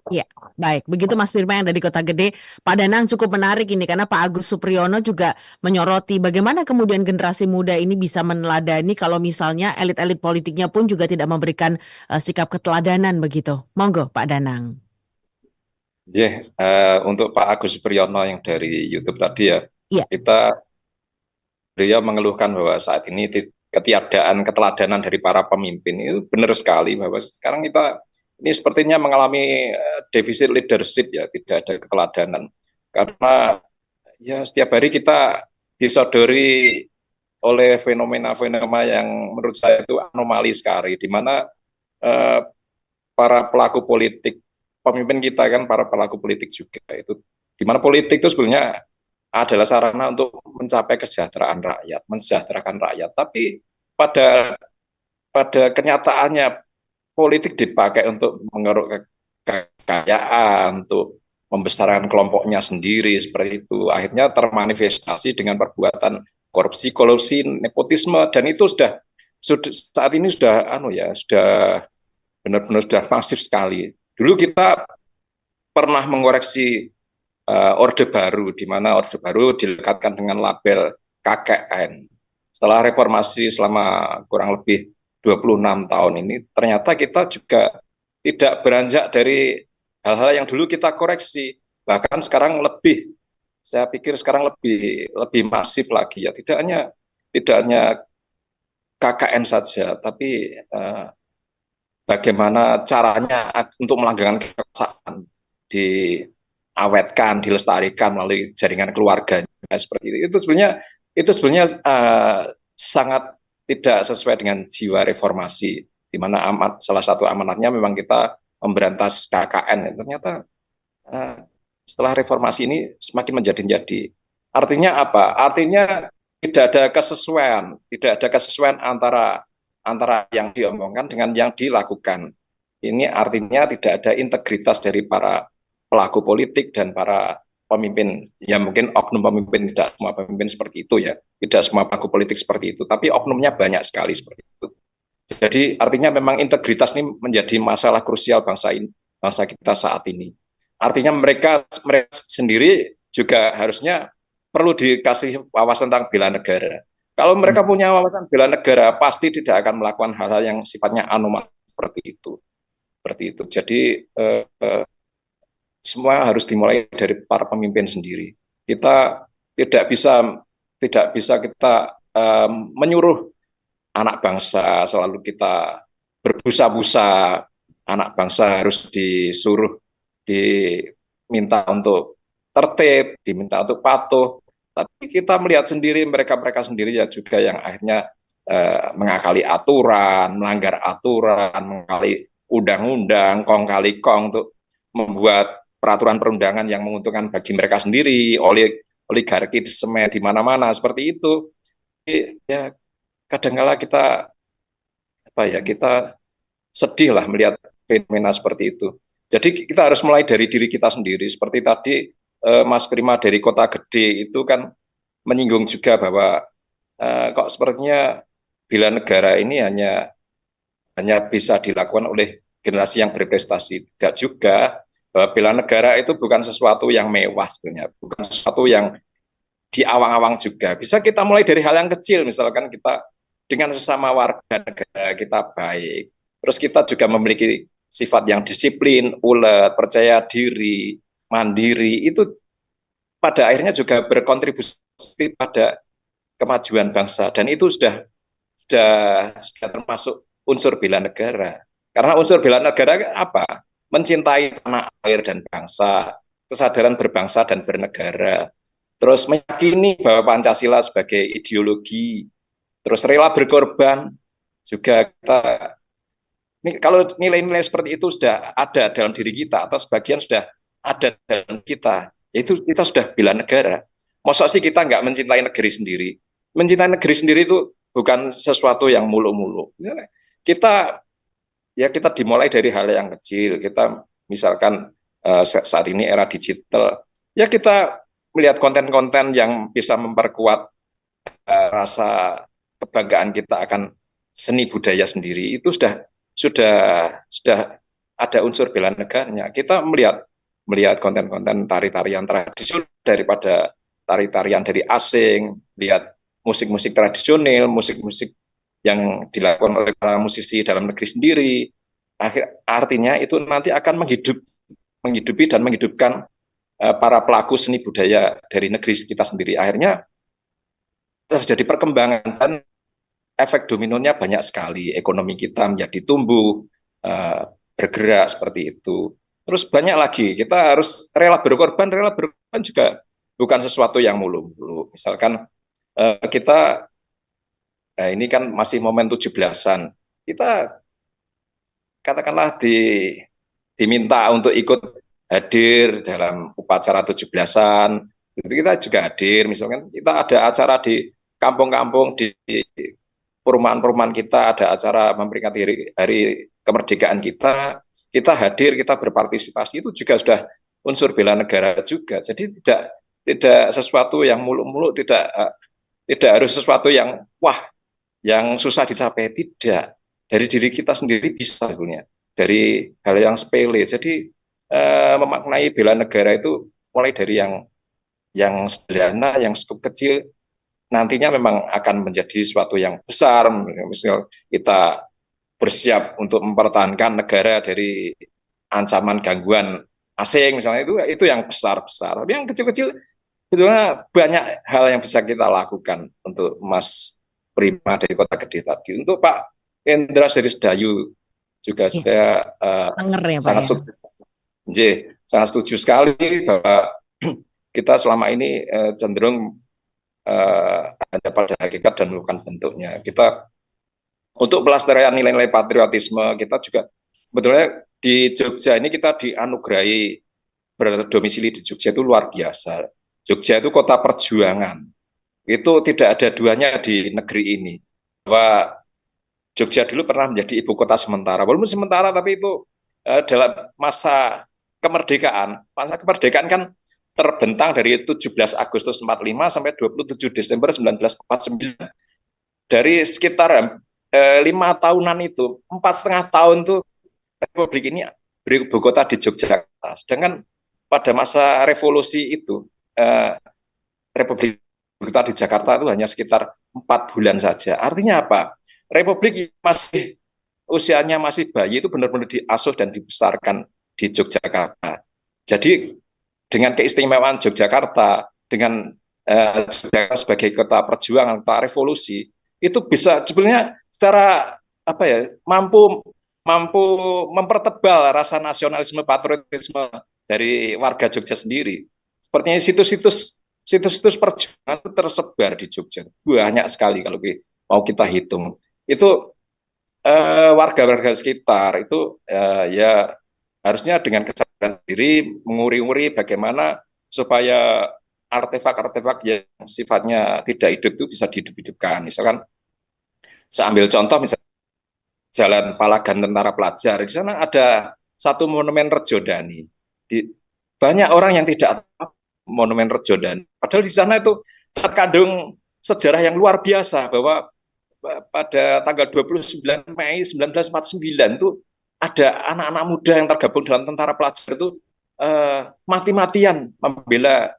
Ya, baik. Begitu Mas Firman yang dari Kota Gede. Pak Danang cukup menarik ini karena Pak Agus Supriyono juga menyoroti bagaimana kemudian generasi muda ini bisa meneladani kalau misalnya elit-elit politiknya pun juga tidak memberikan sikap keteladanan begitu. Monggo Pak Danang. Untuk Pak Agus Supriyono yang dari YouTube tadi ya, Iya, kita beliau mengeluhkan bahwa saat ini ketiadaan keteladanan dari para pemimpin itu benar sekali bahwa sekarang kita ini sepertinya mengalami defisit leadership ya, tidak ada keteladanan. Karena ya setiap hari kita disodori oleh fenomena-fenomena yang menurut saya itu anomali sekali, di mana eh, para pelaku politik, pemimpin kita kan para pelaku politik juga itu, di mana politik itu sebenarnya adalah sarana untuk mencapai kesejahteraan rakyat, mensejahterakan rakyat. Tapi pada pada kenyataannya politik dipakai untuk mengeruk kekayaan, untuk membesarkan kelompoknya sendiri seperti itu. Akhirnya termanifestasi dengan perbuatan korupsi, kolusi, nepotisme, dan itu sudah saat ini sudah sudah benar-benar sudah masif sekali. Dulu kita pernah mengoreksi Orde Baru, di mana Orde Baru dilekatkan dengan label KKN. Setelah reformasi selama kurang lebih 26 tahun ini, ternyata kita juga tidak beranjak dari hal-hal yang dulu kita koreksi. Bahkan sekarang lebih, saya pikir sekarang lebih lebih masif lagi ya. Tidak hanya KKN saja, tapi bagaimana caranya untuk melanggengkan kekuasaan diawetkan, dilestarikan melalui jaringan keluarganya seperti itu. Itu sebenarnya sangat tidak sesuai dengan jiwa reformasi, di mana salah satu amanatnya memang kita memberantas KKN. Ternyata uh, setelah reformasi ini semakin menjadi-jadi. Artinya apa? Artinya tidak ada kesesuaian antara antara yang diomongkan dengan yang dilakukan. Ini artinya tidak ada integritas dari para pelaku politik dan para pemimpin. Ya mungkin oknum pemimpin, tidak semua pemimpin seperti itu ya. Tidak semua pelaku politik seperti itu. Tapi oknumnya banyak sekali seperti itu. Jadi artinya memang integritas ini menjadi masalah krusial bangsa ini, bangsa kita saat ini. Artinya mereka sendiri juga harusnya perlu dikasih wawasan tentang bela negara. Kalau mereka punya wawasan bela negara, pasti tidak akan melakukan hal-hal yang sifatnya anomali seperti itu. Seperti itu. Jadi semua harus dimulai dari para pemimpin sendiri. Kita tidak bisa tidak bisa kita menyuruh anak bangsa, selalu kita berbusa-busa, anak bangsa harus disuruh, diminta untuk tertib, diminta untuk patuh. Tapi kita melihat sendiri mereka-mereka sendiri ya juga yang akhirnya mengakali aturan, melanggar aturan, mengakali undang-undang, kong kali kong untuk membuat peraturan perundangan yang menguntungkan bagi mereka sendiri, oleh oligarki di semen di mana-mana seperti itu. Jadi, ya kadangkala kita apa ya kita sedih lah melihat fenomena seperti itu. Jadi kita harus mulai dari diri kita sendiri. Seperti tadi Mas Prima dari Kota Gede itu kan menyinggung juga bahwa kok sepertinya bela negara ini hanya hanya bisa dilakukan oleh generasi yang berprestasi. Tidak juga, bahwa bela negara itu bukan sesuatu yang mewah sebenarnya, bukan sesuatu yang di awang-awang juga. Bisa kita mulai dari hal yang kecil, misalkan kita dengan sesama warga negara kita baik. Terus kita juga memiliki sifat yang disiplin, ulet, percaya diri, mandiri. Itu pada akhirnya juga berkontribusi pada kemajuan bangsa. Dan itu sudah termasuk unsur bela negara. Karena unsur bela negara apa? Mencintai tanah air dan bangsa, kesadaran berbangsa dan bernegara, terus meyakini bahwa Pancasila sebagai ideologi, terus rela berkorban juga kita. Ini kalau nilai-nilai seperti itu sudah ada dalam diri kita atau sebagian sudah ada dalam kita, yaitu kita sudah bela negara. Masa sih kita nggak mencintai negeri sendiri? Mencintai negeri sendiri itu bukan sesuatu yang muluk-muluk. Kita kita dimulai dari hal yang kecil. Kita misalkan saat ini era digital, ya kita melihat konten-konten yang bisa memperkuat rasa kebanggaan kita akan seni budaya sendiri itu sudah sudah ada unsur bela negaranya. Kita melihat konten-konten tari-tarian tradisional daripada tari-tarian dari asing, lihat musik-musik tradisional, musik-musik yang dilakukan oleh para musisi dalam negeri sendiri. Artinya itu nanti akan menghidupi dan menghidupkan para pelaku seni budaya dari negeri kita sendiri. Akhirnya terjadi perkembangan dan efek dominonya banyak sekali. Ekonomi kita menjadi tumbuh, bergerak seperti itu. Terus banyak lagi, kita harus rela berkorban juga bukan sesuatu yang mulu-mulu. Misalkan kita ini kan masih momen 17-an. Kita katakanlah diminta untuk ikut hadir dalam upacara 17-an. Itu kita juga hadir, misalkan kita ada acara di kampung-kampung, di perumahan-perumahan kita, ada acara memperingati hari kemerdekaan kita hadir, kita berpartisipasi, itu juga sudah unsur bela negara juga. Jadi tidak sesuatu yang muluk-muluk, tidak harus sesuatu yang yang susah dicapai, tidak. Dari diri kita sendiri bisa sebenarnya, dari hal yang sepele. Jadi memaknai bela negara itu mulai dari yang sederhana, yang cukup kecil, nantinya memang akan menjadi sesuatu yang besar. Misal kita bersiap untuk mempertahankan negara dari ancaman gangguan asing, misalnya itu yang besar-besar. Tapi yang kecil-kecil sebetulnya banyak hal yang bisa kita lakukan untuk Mas Prima dari Kota Gede tadi. Untuk Pak Endra Serisdayu juga saya ya, Pak, sangat ya? sangat setuju sekali bahwa kita selama ini cenderung hanya pada hakikat dan bukan bentuknya. Kita untuk pelestarian nilai-nilai patriotisme, kita juga sebetulnya di Jogja ini kita dianugerahi berdomisili di Jogja itu luar biasa. Jogja itu kota perjuangan. Itu tidak ada duanya di negeri ini. Bahwa Jogja dulu pernah menjadi ibu kota sementara. Walaupun sementara, tapi itu dalam masa kemerdekaan kan terbentang dari 17 Agustus 45 sampai 27 Desember 1949. Dari sekitar 5 tahunan itu, 4,5 tahun tuh Republik ini beribu kota di Yogyakarta. Sedangkan pada masa revolusi itu Republik kota di Jakarta itu hanya sekitar 4 bulan saja. Artinya apa? Republik masih usianya masih bayi itu benar-benar diasuh dan dibesarkan di Yogyakarta. Jadi dengan keistimewaan Yogyakarta, dengan sebagai kota perjuangan, kota revolusi, itu bisa sebenarnya secara mampu mempertebal rasa nasionalisme patriotisme dari warga Jogja sendiri. Sepertinya situs perjuangan itu tersebar di Jogja, banyak sekali kalau mau kita hitung. Itu warga-warga sekitar itu ya harusnya dengan kesadaran diri menguri-uri bagaimana supaya artefak-artefak yang sifatnya tidak hidup itu bisa dihidup-hidupkan. Misalkan saya ambil contoh misalnya Jalan Palagan Tentara Pelajar, di sana ada satu monumen Rejodani. Banyak orang yang tidak tahu monumen Rejodani. Padahal di sana itu terkandung sejarah yang luar biasa bahwa pada tanggal 29 Mei 1949 itu ada anak-anak muda yang tergabung dalam Tentara Pelajar itu mati-matian membela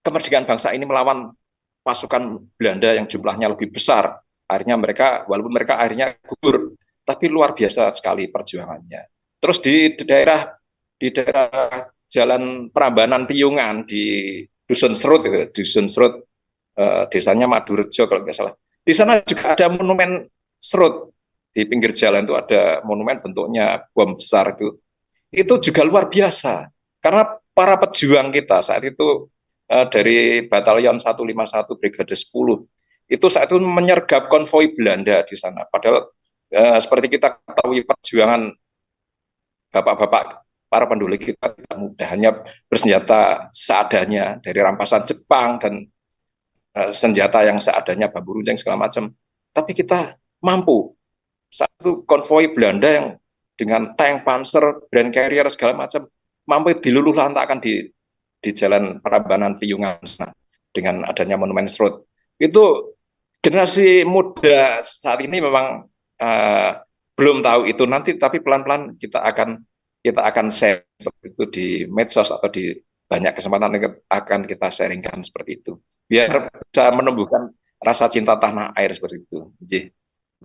kemerdekaan bangsa ini melawan pasukan Belanda yang jumlahnya lebih besar. Akhirnya walaupun mereka akhirnya gugur, tapi luar biasa sekali perjuangannya. Terus di daerah Jalan Prambanan Piyungan di Dusun Serut, desanya Madurejo kalau nggak salah. Di sana juga ada monumen Serut. Di pinggir jalan itu ada monumen bentuknya bom besar itu. Itu juga luar biasa. Karena para pejuang kita saat itu dari Batalion 151 Brigade 10 itu saat itu menyergap konvoi Belanda di sana. Padahal seperti kita ketahui perjuangan bapak-bapak para penduli kita tidak mudah, hanya bersenjata seadanya dari rampasan Jepang dan senjata yang seadanya, bambu runcing segala macam. Tapi kita mampu. Satu konvoi Belanda yang dengan tank, panser, Grand Carrier segala macam mampu diluluh lantakkan di Jalan Prambanan Piyungan dengan adanya monumen Serut. Itu generasi muda saat ini memang belum tahu itu nanti, tapi pelan-pelan kita akan kita akan share seperti itu di medsos atau di banyak kesempatan akan kita sharingkan seperti itu. Biar bisa menumbuhkan rasa cinta tanah air seperti itu. Nggih.